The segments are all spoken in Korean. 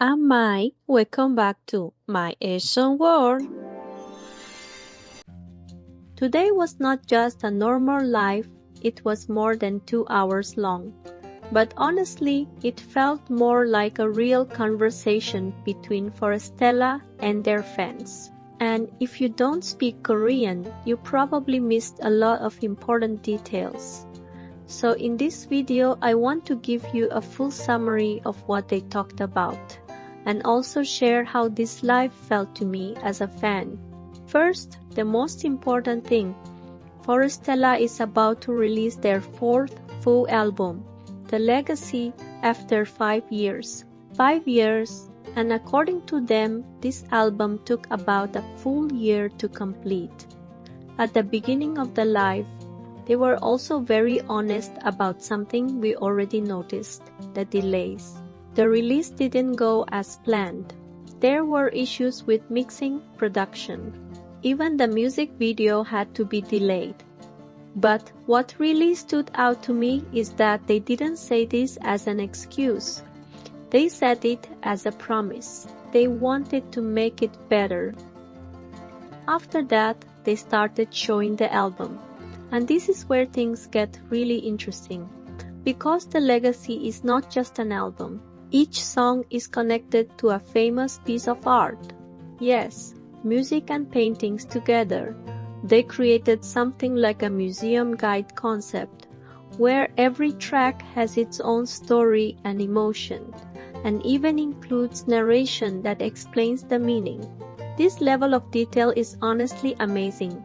I'm Mai. Welcome back to My Asian World. Today was not just a normal life, it was more than 2 hours long. But honestly, it felt more like a real conversation between Forestella and their fans. And if you don't speak Korean, you probably missed a lot of important details. So in this video, I want to give you a full summary of what they talked about, and also share how this live felt to me as a fan. First, the most important thing, Forestella is about to release their fourth full album, The Legacy, after 5 years. 5 years, and according to them, this album took about a full year to complete. At the beginning of the live, they were also very honest about something we already noticed, the delays. The release didn't go as planned. There were issues with mixing, production. Even the music video had to be delayed. But what really stood out to me is that they didn't say this as an excuse. They said it as a promise. They wanted to make it better. After that, they started showing the album. And this is where things get really interesting. Because The Legacy is not just an album. Each song is connected to a famous piece of art. Yes, music and paintings together. They created something like a museum guide concept, where every track has its own story and emotion, and even includes narration that explains the meaning. This level of detail is honestly amazing.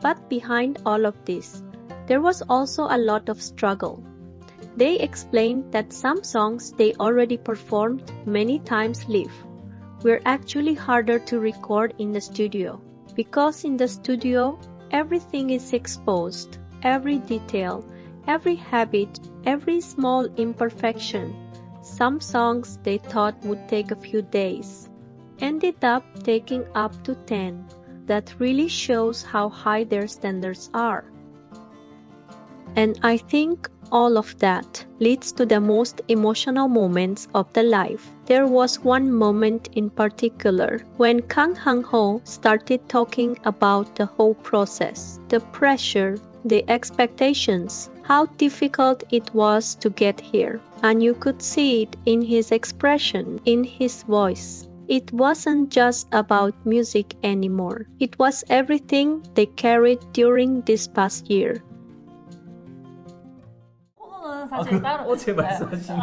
But behind all of this, there was also a lot of struggle. They explained that some songs they already performed many times live were actually harder to record in the studio. Because in the studio, everything is exposed, every detail, every habit, every small imperfection. Some songs they thought would take a few days ended up taking up to 10. That really shows how high their standards are. And I think all of that leads to the most emotional moments of the life. There was one moment in particular when Kang Hang-ho started talking about the whole process, the pressure, the expectations, how difficult it was to get here. And you could see it in his expression, in his voice. It wasn't just about music anymore. It was everything they carried during this past year. 코너는 사실 따로 어제 말씀하신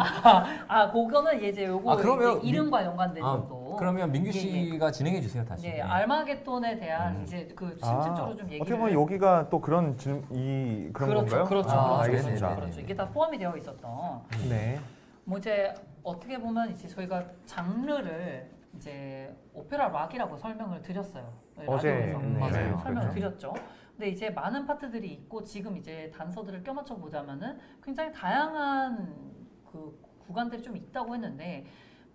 그거는 이제 요거 그러면 이제 이름과 연관된 정도. 그러면 민규 예, 씨가 진행해 주세요 다시. 네, 알마게톤에 대한 이제 그 심층적으로 좀 얘기를. 어떻게 보면 여기가 또 그런 그런 건가요? 그렇죠. 알겠습니다. 그렇죠. 이게 다 포함이 되어 있었던. 네. 뭐 이제 어떻게 보면 이제 저희가 장르를 이제 오페라 락이라고 설명을 드렸어요. 어제 라디오에서 맞아요. 설명을 그렇죠. 드렸죠. 근데 이제 많은 파트들이 있고 지금 이제 단서들을 껴맞춰 보자면은 굉장히 다양한 그 구간들이 좀 있다고 했는데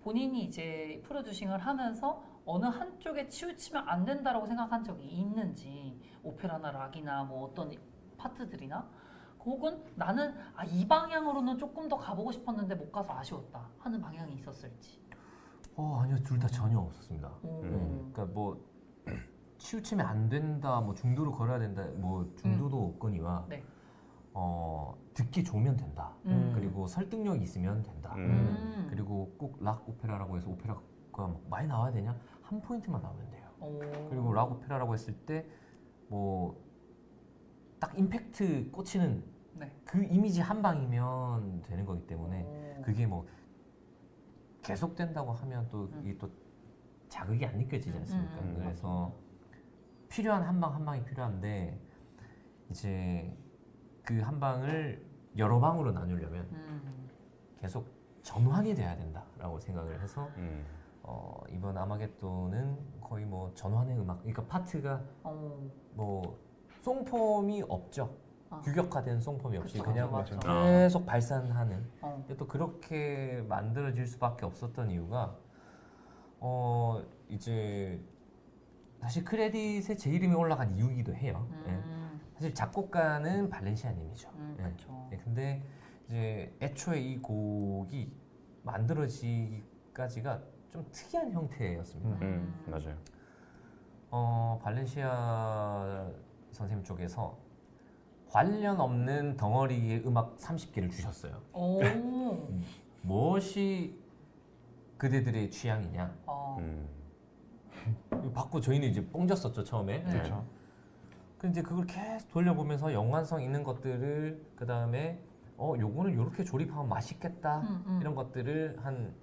본인이 이제 프로듀싱을 하면서 어느 한쪽에 치우치면 안 된다라고 생각한 적이 있는지 오페라나 락이나 뭐 어떤 파트들이나 혹은 나는 이 방향으로는 조금 더 가보고 싶었는데 못 가서 아쉬웠다 하는 방향이 있었을지. 아니요, 둘 다 전혀 없었습니다. 그러니까 뭐 치우치면 안 된다, 뭐 중도로 걸어야 된다, 뭐 중도도 없거니와 네. 듣기 좋으면 된다. 그리고 설득력이 있으면 된다. 그리고 꼭 락 오페라라고 해서 오페라가 막 많이 나와야 되냐? 한 포인트만 나오면 돼요. 그리고 락 오페라라고 했을 때 뭐 딱 임팩트 꽂히는 네. 그 이미지 한 방이면 되는 거기 때문에 그게 뭐 계속 된다고 하면 또 이게 또 자극이 안 느껴지지 않습니까? 그래서 필요한 한 방 한 방이 필요한데 이제 그 한 방을 여러 방으로 나누려면 계속 전환이 돼야 된다라고 생각을 해서 이번 아마겟돈은 거의 뭐 전환의 음악, 그러니까 파트가 뭐 송폼이 없죠. 규격화된 송폼이 없이 그쵸, 그냥 맞죠. 계속 발산하는. 어. 근데 또 그렇게 만들어질 수밖에 없었던 이유가 이제 사실 크레딧에 제 이름이 올라간 이유이기도 해요. 예. 사실 작곡가는 발렌시아님이죠. 예. 그렇죠. 예, 근데 이제 애초에 이 곡이 만들어지기까지가 좀 특이한 형태였습니다. 맞아요. 발렌시아 선생님 쪽에서 관련 없는 덩어리의 음악 30개를 주셨어요. 오. 무엇이 그대들의 취향이냐? 이거 받고 저희는 이제 뻥졌었죠 처음에. 네. 그렇죠. 근데 이제 그걸 계속 돌려보면서 연관성 있는 것들을 그 다음에 요거는 요렇게 조립하면 맛있겠다 이런 것들을 한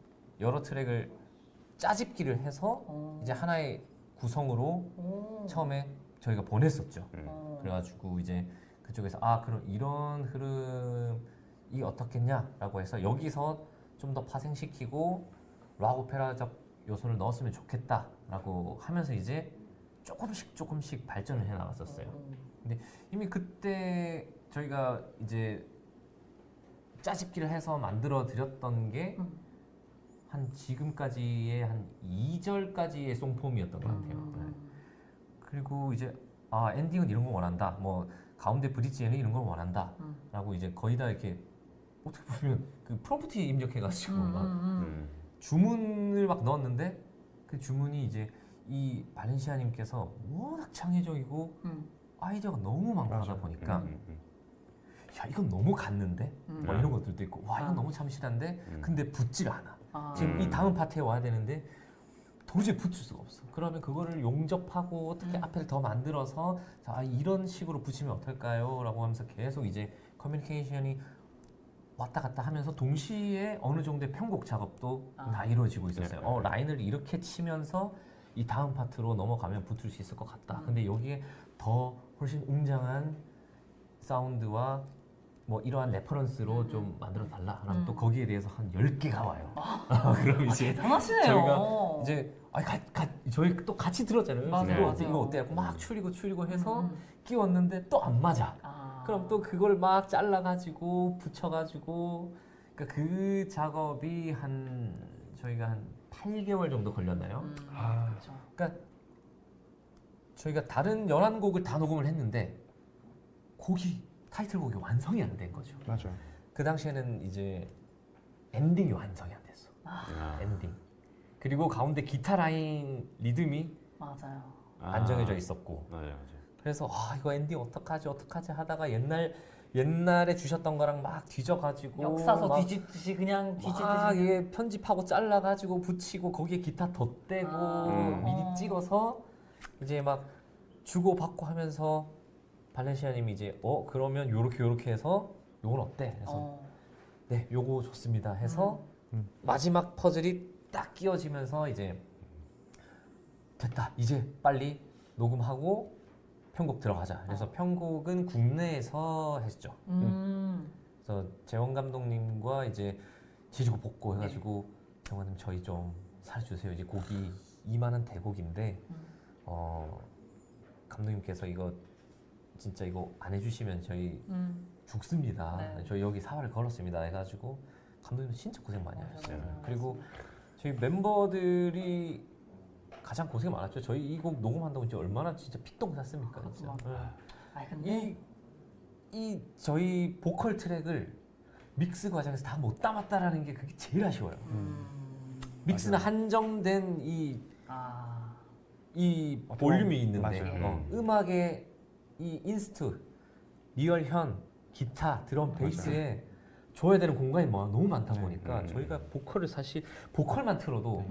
여러 트랙을 짜집기를 해서 이제 하나의 구성으로 오. 처음에 저희가 보냈었죠. 어. 그래가지고 이제 그쪽에서 그럼 이런 흐름이 어떻겠냐라고 해서 여기서 좀 더 파생시키고 락 오페라적 요소를 넣었으면 좋겠다라고 하면서 이제 조금씩 발전을 해 나갔었어요. 이미 그때 저희가 이제 짜집기를 해서 만들어 드렸던 게 한 지금까지의 한 2절까지의 송폼이었던 것 같아요. 네. 그리고 이제 엔딩은 이런 거 원한다. 뭐 가운데 브릿지에는 이런 걸 원한다. 라고 이제 거의 다 이렇게 어떻게 보면 그 프롬프트 입력해가지고 막 주문을 막 넣었는데 그 주문이 이제 이 발렌시아님께서 워낙 창의적이고 아이디어가 너무 많고 하다 보니까 야 이건 너무 갔는데 뭐 이런 것들도 있고 와 이건 너무 참신한데 근데 붙질 않아. 지금 이 다음 파트에 와야 되는데 도저히 붙일 수가 없어. 그러면 그거를 용접하고 어떻게 앞에를 더 만들어서 자 이런 식으로 붙이면 어떨까요? 라고 하면서 계속 이제 커뮤니케이션이 왔다 갔다 하면서 동시에 어느 정도의 편곡 작업도 다 이루어지고 있었어요. 라인을 이렇게 치면서 이 다음 파트로 넘어가면 붙을 수 있을 것 같다. 근데 여기에 더 훨씬 웅장한 사운드와 뭐 이러한 레퍼런스로 좀 만들어 달라. 그러면 또 거기에 대해서 한 10개가 와요. 그럼 이제 대단하시네요. 저희가 이제 저희 또 같이 들었잖아요. 맞아요. 이거 어때? 하고 막 추리고 해서 끼웠는데 또 안 맞아. 그럼 또 그걸 막 잘라가지고 붙여가지고 그러니까 그 작업이 저희가 한 8개월 정도 걸렸나요? 그렇죠. 그러니까 저희가 다른 11곡을 다 녹음을 했는데 타이틀곡이 완성이 안 된 거죠. 맞아요. 그 당시에는 이제 엔딩이 완성이 안 됐어. 엔딩. 그리고 가운데 기타 라인 리듬이 맞아요. 안정해져 있었고. 맞아요. 그래서 이거 엔딩 어떡하지 하다가 옛날에 주셨던 거랑 막 뒤져가지고 역사서 막 뒤집듯이 그냥 뒤집듯이. 이게 편집하고 잘라가지고 붙이고 거기에 기타 덧대고 미리 찍어서 이제 막 주고 받고 하면서 발렌시아님이 이제 그러면 요렇게 해서 요건 어때? 그래서 네 요거 좋습니다 해서 마지막 퍼즐이 딱 끼워지면서 이제 됐다 이제 빨리 녹음하고 편곡 들어가자. 그래서 편곡은 국내에서 했죠. 그래서 재원 감독님과 이제 지지고 볶고 해가지고 재원님 저희 좀 살려주세요. 이제 곡이 이만한 대곡인데 감독님께서 이거 진짜 이거 안 해주시면 저희 죽습니다. 네. 저희 여기 사활을 걸었습니다. 해가지고 감독님 진짜 고생 많이 하셨어요. 맞아요. 그리고 저희 멤버들이 가장 고생 많았죠. 저희 이 곡 녹음한다고 이제 얼마나 진짜 피똥 쌌습니까, 진짜. 근데 이 저희 보컬 트랙을 믹스 과정에서 다 못 담았다라는 게 그게 제일 아쉬워요. 믹스는 한정된 이 볼륨이 있는데 맞아요. 음악의 이 인스트, 리얼현, 기타, 드럼, 베이스에 줘야 되는 공간이 너무 많다 보니까 저희가 보컬을 사실 보컬만 틀어도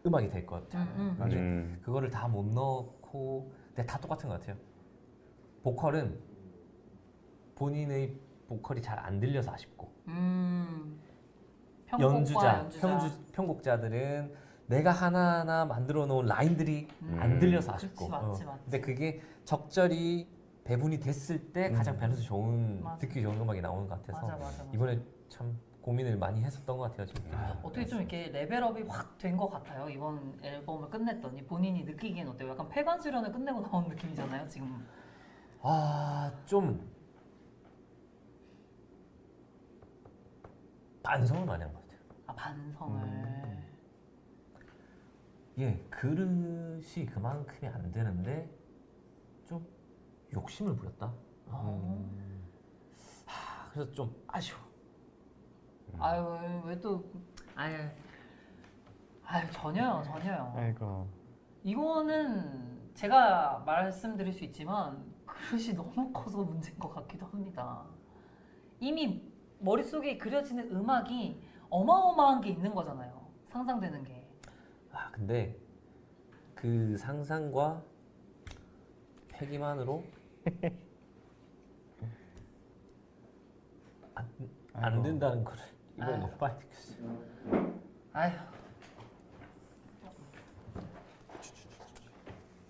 음악이 될 것 같아요. 근데 그거를 다 못 넣고 근데 다 똑같은 것 같아요. 보컬은 본인의 보컬이 잘 안 들려서 아쉽고 편곡자들은 내가 하나하나 만들어 놓은 라인들이 안 들려서 아쉽고 맞지. 근데 그게 적절히 배분이 됐을 때 가장 밸런스 좋은 듣기 좋은 음악이 나오는 것 같아서 맞아. 이번에 참 고민을 많이 했었던 것 같아요. 지금. 어떻게 좀 이렇게 레벨업이 확 된 것 같아요. 이번 앨범을 끝냈더니 본인이 느끼기엔 어때요? 약간 폐관 수련을 끝내고 나온 느낌이잖아요, 지금. 좀 반성을 많이 한 것 같아요. 반성을. 예, 그릇이 그만큼이 안 되는데 좀 욕심을 부렸다. 그래서 좀 아쉬워. 왜 또. 아유 전혀요. 아이고. 이거는 제가 말씀드릴 수 있지만 그릇이 너무 커서 문제인 것 같기도 합니다. 이미 머릿속에 그려지는 음악이 어마어마한 게 있는 거잖아요. 상상되는 게. 아 근데 그 상상과 폐기만으로 안 아이고. 된다는 거를 이번에 아유. 너무 빨리 느꼈어요. 아휴.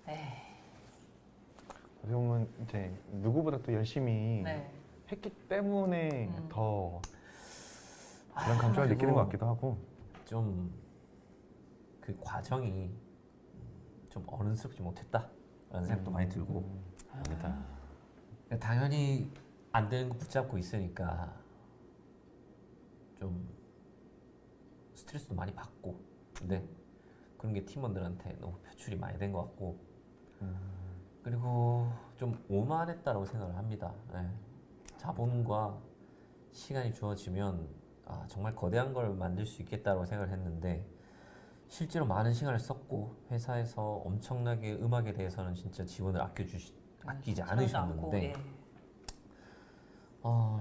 에이. 어떻게 보면 이제 누구보다 또 열심히 네. 했기 때문에 더 그런 아, 감정을 느끼는 것 그리고 같기도 하고. 좀 그 과정이 좀 어른스럽지 못했다라는 생각도 많이 들고 합니다. 당연히 안 되는 거 붙잡고 있으니까 좀 스트레스도 많이 받고 근데 그런 게 팀원들한테 너무 표출이 많이 된 것 같고 그리고 좀 오만했다라고 생각을 합니다. 네. 자본과 시간이 주어지면 정말 거대한 걸 만들 수 있겠다라고 생각을 했는데 실제로 많은 시간을 썼고 회사에서 엄청나게 음악에 대해서는 진짜 지원을 아끼지 않으셨는데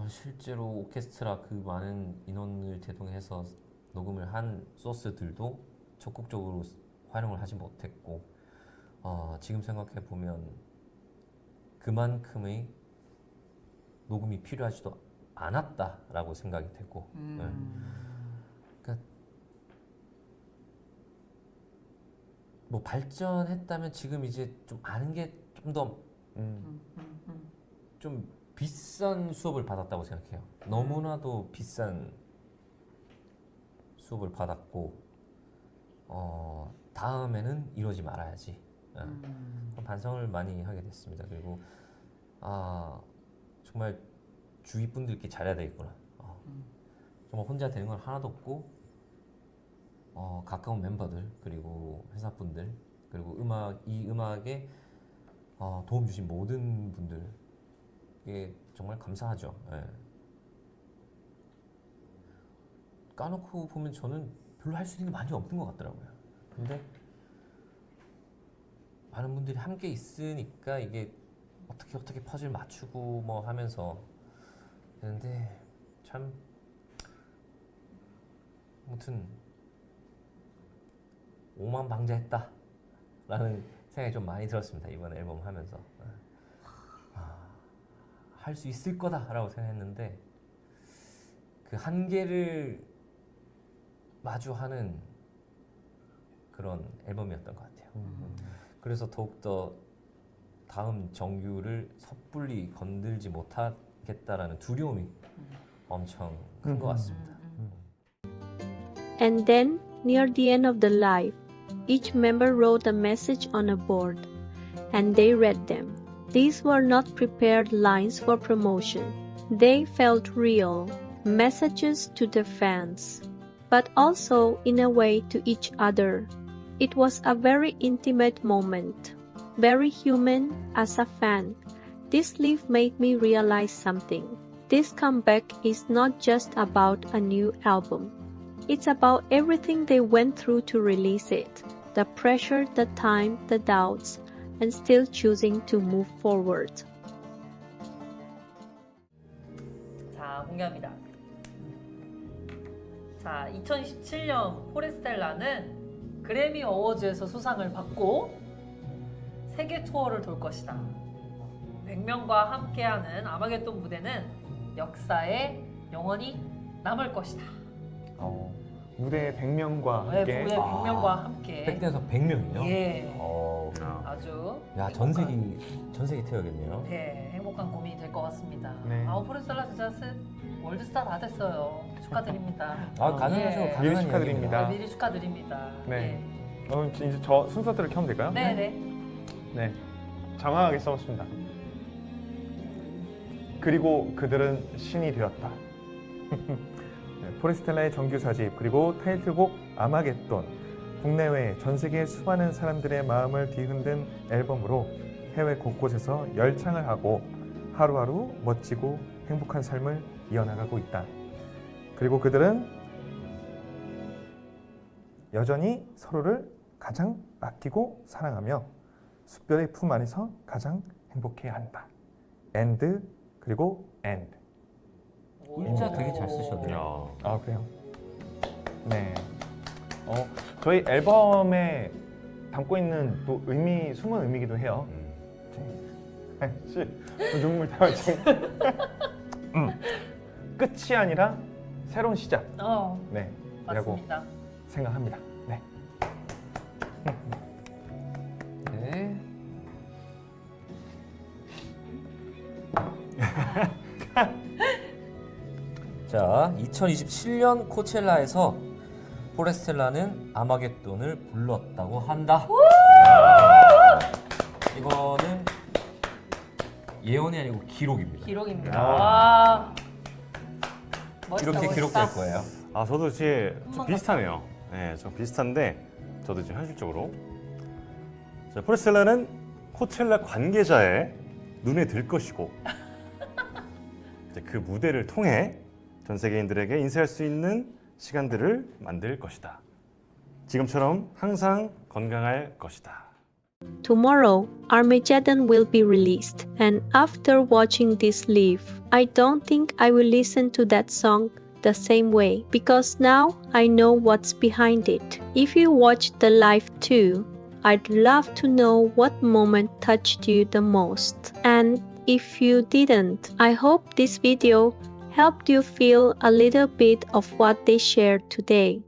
실제로 오케스트라 그 많은 인원을 대동해서 녹음을 한 소스들도 적극적으로 활용을 하지 못했고 지금 생각해 보면 그만큼의 녹음이 필요하지도 않았다라고 생각이 되고 네. 그러니까 뭐 발전했다면 지금 이제 좀 아는 게 좀 더 좀 비싼 수업을 받았다고 생각해요. 너무나도 비싼 수업을 받았고 다음에는 이러지 말아야지. 반성을 많이 하게 됐습니다. 그리고 정말 주위 분들께 잘해야 되겠구나. 정말 혼자 되는 건 하나도 없고 가까운 멤버들 그리고 회사 분들 그리고 이 음악에 도움 주신 모든 분들께 정말 감사하죠. 예. 까놓고 보면 저는 별로 할 수 있는 게 많이 없는 것 같더라고요. 근데 많은 분들이 함께 있으니까 이게 어떻게 퍼즐 맞추고 뭐 하면서 되는데 참 아무튼 오만방자했다라는 생각이 좀 많이 들었습니다. 이번 앨범 하면서 할 수 있을 거다라고 생각했는데 그 한계를 마주하는 그런 앨범이었던 것 같아요. 그래서 더욱더 다음 정규를 섣불리 건들지 못하겠다라는 두려움이 엄청 큰 것 같습니다. And then, near the end of the live, each member wrote a message on a board, and they read them. These were not prepared lines for promotion. They felt real, messages to the fans, but also, in a way, to each other. It was a very intimate moment, very human as a fan. This leaf made me realize something. This comeback is not just about a new album. It's about everything they went through to release it. The pressure, the time, the doubts, and still choosing to move forward. 자, 공개합니다. 자, 2017년 포레스텔라는 그래미 어워즈에서 수상을 받고 세계 투어를 돌 것이다. 100명과 함께하는 아마겟돈 무대는 역사에 영원히 남을 것이다. 무대에 100명과 네, 함께. 무대 100명과 함께. 100대에서 100명이요? 예. 아주 전 세계 태워야겠네요. 네, 행복한 고민이 될 것 같습니다. 네. 포레스텔라 진짜 월드스타 다 됐어요. 축하드립니다. 가능하죠. 예. 가능한 미리 축하드립니다. 네, 미리 축하드립니다. 네. 이제 저 순서대로 켜면 될까요? 네, 네. 네. 장황하게 써봤습니다. 그리고 그들은 신이 되었다. 네, 포레스텔라의 정규 4집 그리고 타이틀곡 아마겟돈 국내외 전 세계 수많은 사람들의 마음을 뒤흔든 앨범으로 해외 곳곳에서 열창을 하고 하루하루 멋지고 행복한 삶을 이어나가고 있다. 그리고 그들은 여전히 서로를 가장 아끼고 사랑하며 숫별의 품 안에서 가장 행복해야 한다. and 그리고 and. 문자 되게 잘 쓰셨네요. 아 그래요? 네. 저희 앨범에 담고 있는 또 숨은 의미이기도 해요. 씨, 눈물 나오지. 끝이 아니라 새로운 시작. 네, 이라고 맞습니다. 생각합니다. 네. 네. 자, 2027년 코첼라에서 포레스텔라는 아마겟돈을 불렀다고 한다. 이거는 예언이 아니고 기록입니다. 기록입니다. 와. 멋있다, 이렇게 멋있다. 기록될 거예요. 아 저도 좀 한번 비슷하네요. 네, 좀 비슷한데 저도 지금 현실적으로 자, 포레스텔라는 코첼라 관계자의 눈에 들 것이고 이제 그 무대를 통해 전 세계인들에게 인사할 수 있는 시간들을 만들 것이다. 지금처럼 항상 건강할 것이다. Tomorrow, Armageddon will be released, and after watching this live, I don't think I will listen to that song the same way, because now I know what's behind it. If you watched the live too, I'd love to know what moment touched you the most. And if you didn't, I hope this video helped you feel a little bit of what they shared today.